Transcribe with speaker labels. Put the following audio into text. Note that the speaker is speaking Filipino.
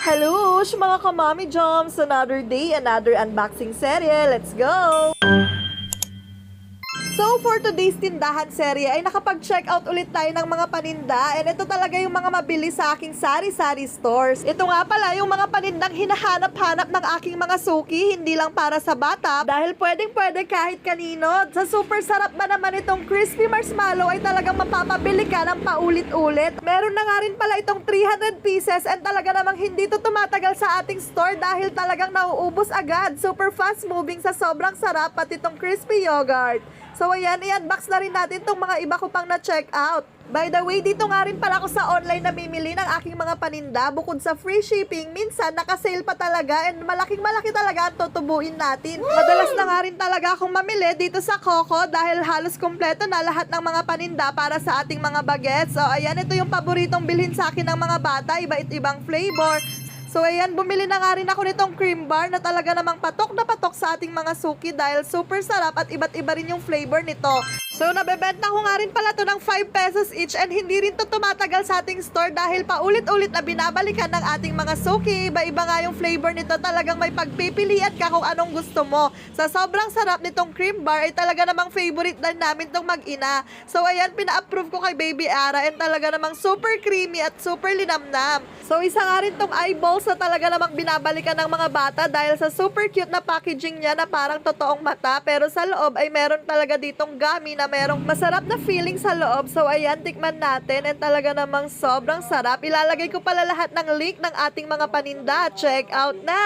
Speaker 1: Hello, mga kamami Joms! Another day, another unboxing serye. Let's go! So, for today's tindahan serye ay nakapag-check out ulit tayo ng mga paninda, and ito talaga yung mga mabili sa aking sari-sari stores. Ito nga pala yung mga panindang hinahanap-hanap ng aking mga suki, hindi lang para sa bata, dahil pwedeng-pwede kahit kanino. Sa super sarap ba naman itong crispy marshmallow ay talagang mapapabili ka ng paulit-ulit. Meron na nga rin pala itong 300 pieces, and talaga namang hindi to tumatagal sa ating store dahil talagang nauubos agad. Super fast moving sa sobrang sarap, pati itong crispy yogurt. So ayan, i-unbox na rin natin itong mga iba ko pang na-check out. By the way, dito nga rin pala ako sa online namimili ng aking mga paninda. Bukod sa free shipping, minsan naka-sale pa talaga, and malaking-malaki talaga ang tutubuin natin. Madalas na nga rin talaga akong mamili dito sa Coco dahil halos kompleto na lahat ng mga paninda para sa ating mga bagets. So ayan, ito yung paboritong bilhin sa akin ng mga bata, iba-ibang flavor. So ayan, bumili na nga rin ako nitong cream bar na talaga namang patok na patok sa ating mga suki dahil super sarap at iba't iba rin yung flavor nito. So nabebenta ko nga rin pala to ng 5 pesos each, and hindi rin to tumatagal sa ating store dahil paulit-ulit na binabalikan ng ating mga suki. Iba-iba nga yung flavor nito, talagang may pagpipilian ka kung anong gusto mo. Sa sobrang sarap nitong cream bar ay talaga namang favorite din namin tong mag-ina. So ayan, pina-approve ko kay Baby Ara, and talaga namang super creamy at super linamnam. So isa nga rin tong eyeballs na talaga namang binabalikan ng mga bata dahil sa super cute na packaging niya na parang totoong mata, pero sa loob ay meron talaga ditong gummy na merong masarap na feeling sa loob. So ayan, tikman natin, and talaga namang sobrang sarap. Ilalagay ko pala lahat ng link ng ating mga paninda. Check out na!